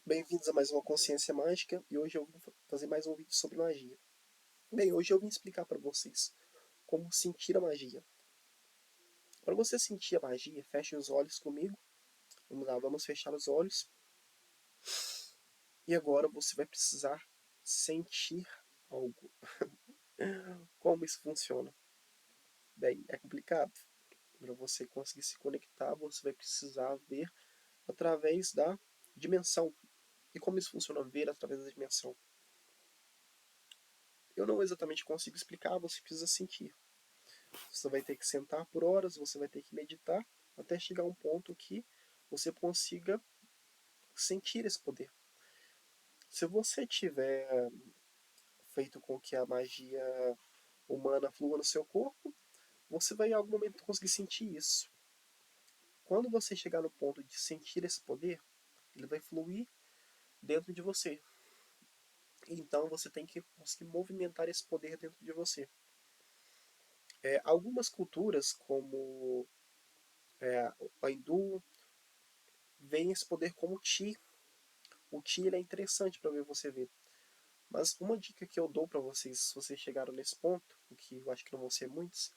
Bem-vindos a mais uma Consciência Mágica e hoje eu vim fazer mais um vídeo sobre magia. Bem, hoje eu vim explicar para vocês como sentir a magia. Para você sentir a magia, feche os olhos comigo. Vamos lá, vamos fechar os olhos. E agora você vai precisar sentir algo. Como isso funciona? Bem, é complicado. Para você conseguir se conectar, você vai precisar ver através da dimensão. E como isso funciona? Ver através da dimensão. Eu não exatamente consigo explicar, você precisa sentir. Você vai ter que sentar por horas, você vai ter que meditar, até chegar a um ponto que você consiga sentir esse poder. Se você tiver feito com que a magia humana flua no seu corpo, você vai em algum momento conseguir sentir isso. Quando você chegar no ponto de sentir esse poder, ele vai fluir dentro de você. Então você tem que conseguir movimentar esse poder dentro de você. Algumas culturas, como a hindu, veem esse poder como chi. O chi ele é interessante para ver você ver. Mas uma dica que eu dou para vocês, se vocês chegaram nesse ponto, o que eu acho que não vão ser muitos,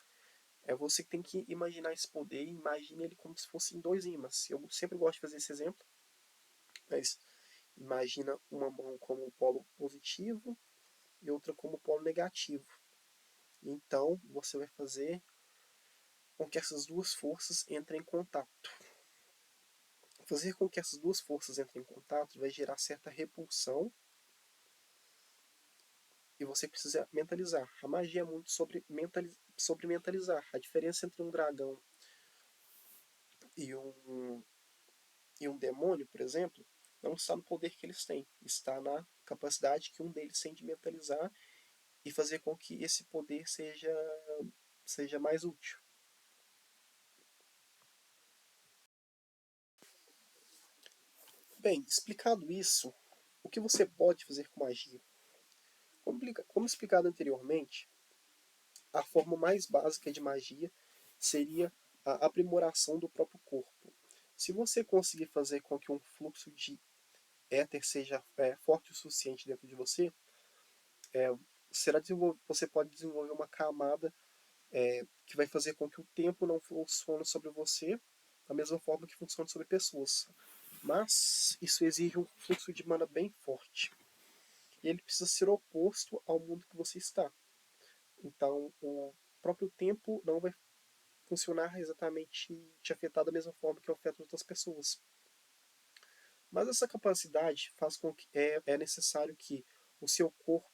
é você que tem que imaginar esse poder e imagine ele como se fossem dois ímãs. Eu sempre gosto de fazer esse exemplo, mas imagina uma mão como o polo positivo e outra como o polo negativo. Então você vai fazer com que essas duas forças entrem em contato. Fazer com que essas duas forças entrem em contato vai gerar certa repulsão e você precisa mentalizar. A magia é muito sobre mentalizar. A diferença entre um dragão e um demônio, por exemplo, não está no poder que eles têm, está na capacidade que um deles tem de mentalizar e fazer com que esse poder seja mais útil. Bem, explicado isso, o que você pode fazer com magia? Como explicado anteriormente, a forma mais básica de magia seria a aprimoração do próprio corpo. Se você conseguir fazer com que um fluxo de éter seja forte o suficiente dentro de você, é, você pode desenvolver uma camada que vai fazer com que o tempo não funcione sobre você da mesma forma que funciona sobre pessoas. Mas isso exige um fluxo de mana bem forte. E ele precisa ser oposto ao mundo que você está. Então, o próprio tempo não vai funcionar exatamente te afetar da mesma forma que afeta outras pessoas. Mas essa capacidade faz com que é necessário que o seu corpo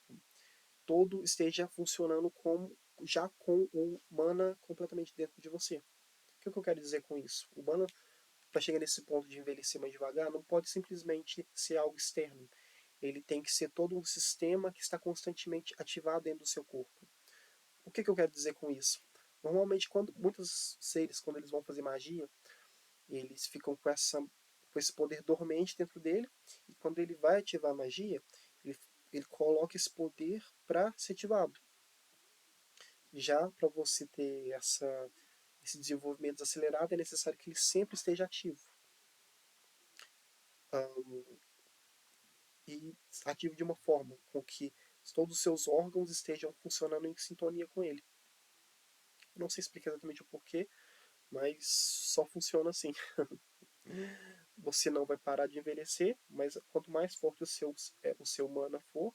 todo esteja funcionando já com o mana completamente dentro de você. O que eu quero dizer com isso? O mana, para chegar nesse ponto de envelhecer mais devagar, não pode simplesmente ser algo externo. Ele tem que ser todo um sistema que está constantemente ativado dentro do seu corpo. O que eu quero dizer com isso? Normalmente, muitos seres, quando eles vão fazer magia, eles ficam com esse poder dormente dentro dele, e quando ele vai ativar a magia, ele coloca esse poder para ser ativado. Já para você ter esse desenvolvimento acelerado, é necessário que ele sempre esteja ativo. E ativo de uma forma com que todos os seus órgãos estejam funcionando em sintonia com ele. Eu não sei explicar exatamente o porquê, mas só funciona assim. Você não vai parar de envelhecer, mas quanto mais forte o seu mana for,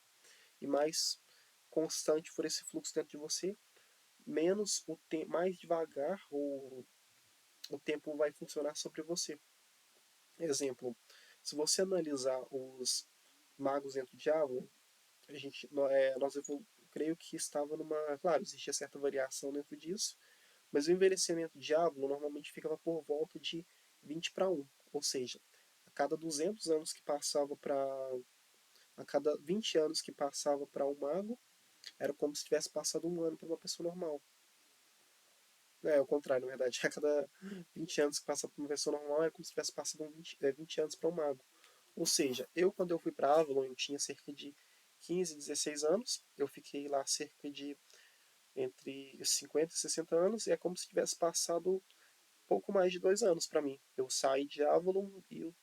e mais constante for esse fluxo dentro de você, menos mais devagar o tempo vai funcionar sobre você. Exemplo, se você analisar os magos dentro de Diablo, creio que estava numa. Claro, existia certa variação dentro disso, mas o envelhecimento de Diablo normalmente ficava por volta de 20 para 1. Ou seja, a cada 200 anos que passava para. A cada 20 anos que passava para um mago, era como se tivesse passado um ano para uma pessoa normal. É o contrário, na verdade. A cada 20 anos que passa para uma pessoa normal é como se tivesse passado 20 anos para um mago. Ou seja, quando eu fui para Avalon, eu tinha cerca de 15, 16 anos. Eu fiquei lá cerca de entre 50 e 60 anos. E é como se tivesse passado pouco mais de 2 anos para mim. Eu saí de Avalon e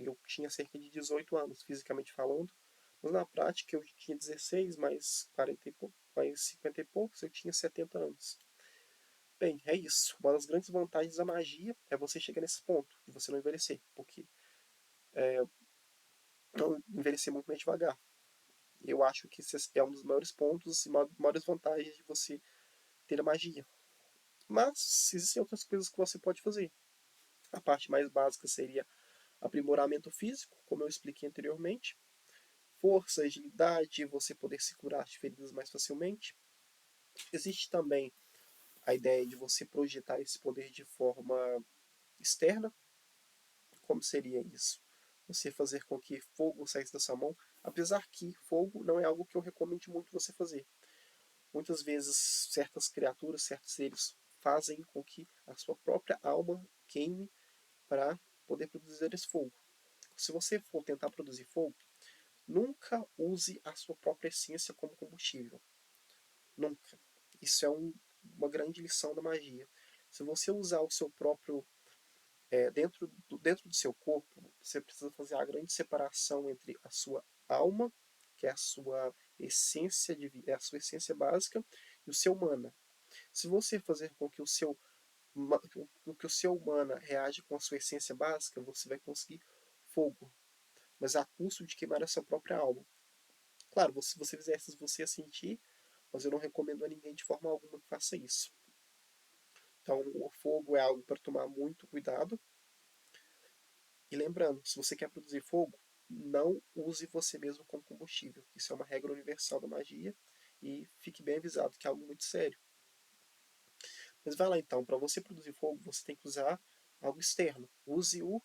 Eu tinha cerca de 18 anos, fisicamente falando, mas na prática eu tinha 16, mais 40 e pouco, mais 50 e poucos, eu tinha 70 anos. Bem, é isso. Uma das grandes vantagens da magia é você chegar nesse ponto, de você não envelhecer, porque não envelhecer muito mais devagar. Eu acho que esse é um dos maiores pontos e maiores vantagens de você ter a magia. Mas existem outras coisas que você pode fazer. A parte mais básica seria aprimoramento físico, como eu expliquei anteriormente. Força, agilidade, você poder se curar de feridas mais facilmente. Existe também a ideia de você projetar esse poder de forma externa. Como seria isso? Você fazer com que fogo saísse da sua mão, apesar que fogo não é algo que eu recomendo muito você fazer. Muitas vezes certas criaturas, certos seres fazem com que a sua própria alma queime para poder produzir esse fogo. Se você for tentar produzir fogo, nunca use a sua própria essência como combustível. Nunca. Isso é uma grande lição da magia. Se você usar o seu próprio dentro do seu corpo, você precisa fazer a grande separação entre a sua alma, que é a sua essência, é a sua essência básica, e o seu mana. Se você fazer com que o seu mana reage com a sua essência básica, você vai conseguir fogo, mas a custo de queimar a sua própria alma. Claro, se você fizer isso, você ia sentir, mas eu não recomendo a ninguém de forma alguma que faça isso. Então, o fogo é algo para tomar muito cuidado. E lembrando, se você quer produzir fogo, não use você mesmo como combustível. Isso é uma regra universal da magia e fique bem avisado que é algo muito sério. Mas vai lá então, para você produzir fogo, você tem que usar algo externo. Use o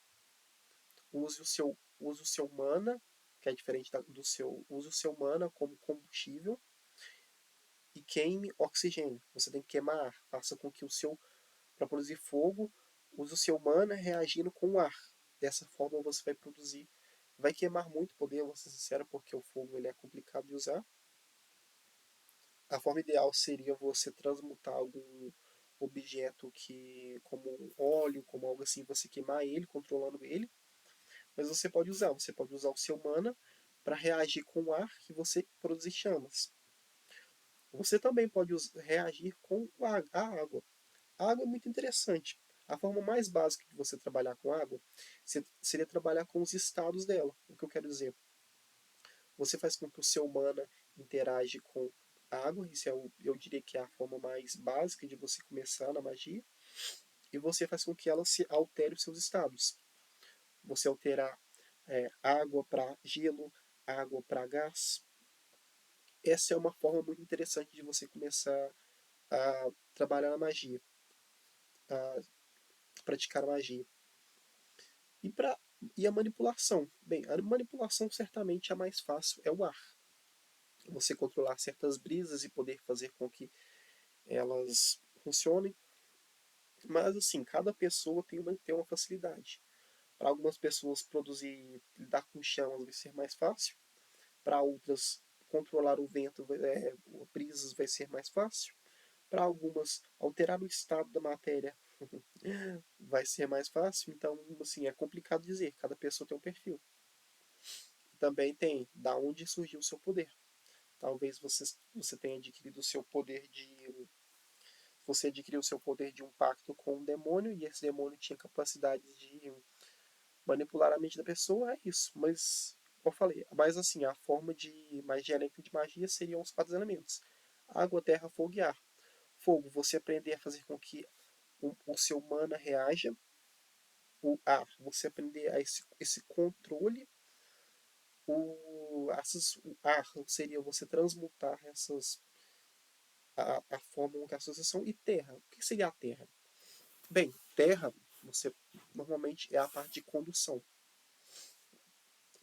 seu mana, que é diferente do seu, use o seu mana como combustível e queime oxigênio. Você tem que queimar ar, faça com que o seu para produzir fogo, use o seu mana reagindo com o ar. Dessa forma você vai produzir. Vai queimar muito poder, vou ser sincero, porque o fogo ele é complicado de usar. A forma ideal seria você transmutar algum objeto que, como óleo, como algo assim, você queimar ele, controlando ele. Mas você pode usar o seu mana para reagir com o ar e você produzir chamas. Você também pode reagir com a água. A água é muito interessante. A forma mais básica de você trabalhar com água seria trabalhar com os estados dela. O que eu quero dizer? Você faz com que o seu mana interage com água, isso é eu diria que é a forma mais básica de você começar na magia, e você faz com que ela se altere os seus estados. Você alterar água para gelo, água para gás. Essa é uma forma muito interessante de você começar a trabalhar na magia, a praticar a magia. E, e a manipulação? Bem, a manipulação certamente a mais fácil é o ar. Você controlar certas brisas e poder fazer com que elas funcionem. Mas assim, cada pessoa tem uma facilidade. Para algumas pessoas produzir, lidar com chamas vai ser mais fácil. Para outras, controlar o vento, brisas vai ser mais fácil. Para algumas, alterar o estado da matéria vai ser mais fácil. Então, assim, é complicado dizer. Cada pessoa tem um perfil. Também tem da onde surgiu o seu poder. Talvez você tenha adquirido o seu poder de. Você adquiriu o seu poder de um pacto com um demônio e esse demônio tinha capacidade de manipular a mente da pessoa, é isso. Mas, como eu falei, mas assim, a forma de mais genérica de magia seriam os 4 elementos: água, terra, fogo e ar. Fogo, você aprender a fazer com que o seu mana reaja. O ar, você aprender a esse controle. O ar seria você transmutar a forma que a associação. E terra, o que seria a terra? Bem, terra, você normalmente é a parte de condução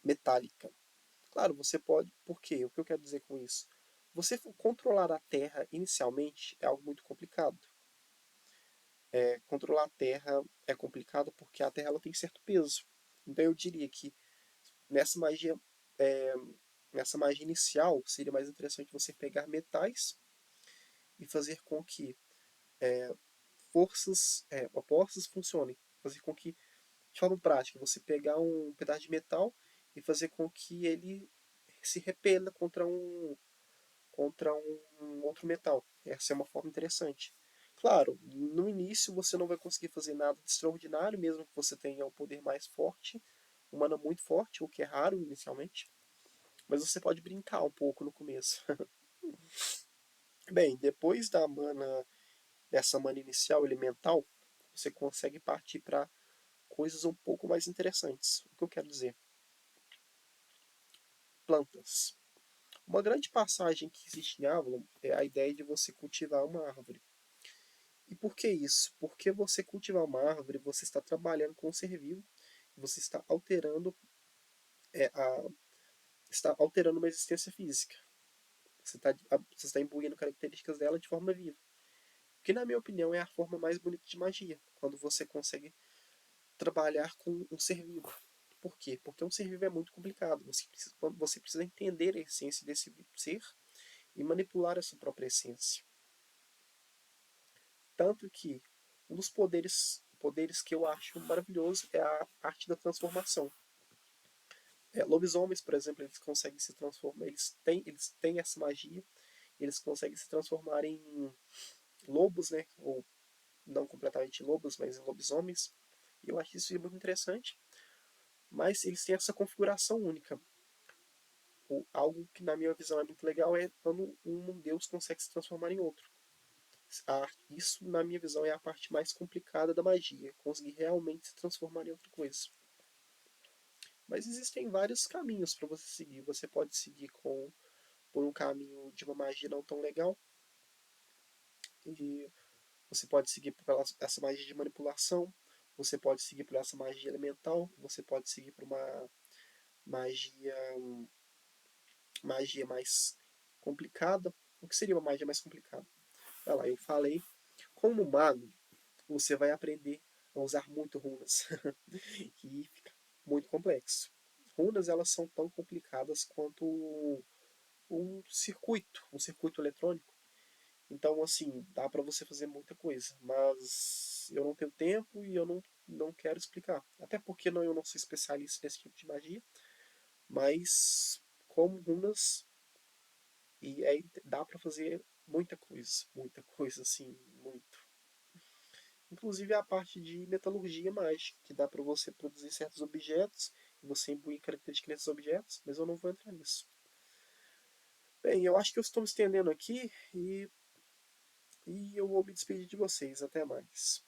metálica. Claro, você pode. Por quê? O que eu quero dizer com isso? Você controlar a terra inicialmente é algo muito complicado. Controlar a terra é complicado porque a terra ela tem certo peso. Então eu diria que nessa magia, é, nessa magia inicial seria mais interessante você pegar metais e fazer com que forças opostas funcionem. Fazer com que de forma prática, você pegar um pedaço de metal e fazer com que ele se repela contra um outro metal. Essa é uma forma interessante. Claro, no início você não vai conseguir fazer nada de extraordinário, mesmo que você tenha o poder mais forte, um mana muito forte, o que é raro inicialmente. Mas você pode brincar um pouco no começo. Bem, depois dessa mana inicial elemental, você consegue partir para coisas um pouco mais interessantes. O que eu quero dizer? Plantas. Uma grande passagem que existe em Avalon é a ideia de você cultivar uma árvore. E por que isso? Porque você cultivar uma árvore, você está trabalhando com um ser vivo, você é, a, está alterando uma existência física. Você está imbuindo características dela de forma viva. O que, na minha opinião, é a forma mais bonita de magia, quando você consegue trabalhar com um ser vivo. Por quê? Porque um ser vivo é muito complicado. Você precisa entender a essência desse ser e manipular a sua própria essência. Tanto que um dos poderes que eu acho maravilhoso é a arte da transformação. Lobisomens, por exemplo, eles conseguem se transformar, eles têm essa magia, eles conseguem se transformar em lobos, né? Ou não completamente lobos, mas em lobisomens. E eu acho isso muito interessante. Mas eles têm essa configuração única. Algo que, na minha visão, é muito legal é quando um deus consegue se transformar em outro. Isso, na minha visão, é a parte mais complicada da magia. Conseguir realmente se transformar em outra coisa. Mas existem vários caminhos para você seguir. Você pode seguir por um caminho de uma magia não tão legal. E você pode seguir por essa magia de manipulação. Você pode seguir por essa magia elemental. Você pode seguir por uma magia, magia mais complicada. O que seria uma magia mais complicada? Olha lá, eu falei. Como mago, você vai aprender a usar muito runas. E fica muito complexo. Runas, elas são tão complicadas quanto um circuito eletrônico. Então, assim, dá para você fazer muita coisa, mas eu não tenho tempo e eu não quero explicar. Até porque eu não sou especialista nesse tipo de magia, mas como runas dá para fazer muita coisa assim, muito. Inclusive a parte de metalurgia mágica, que dá para você produzir certos objetos e você imbuir características nesses objetos, mas eu não vou entrar nisso. Bem, eu acho que eu estou me estendendo aqui e eu vou me despedir de vocês. Até mais.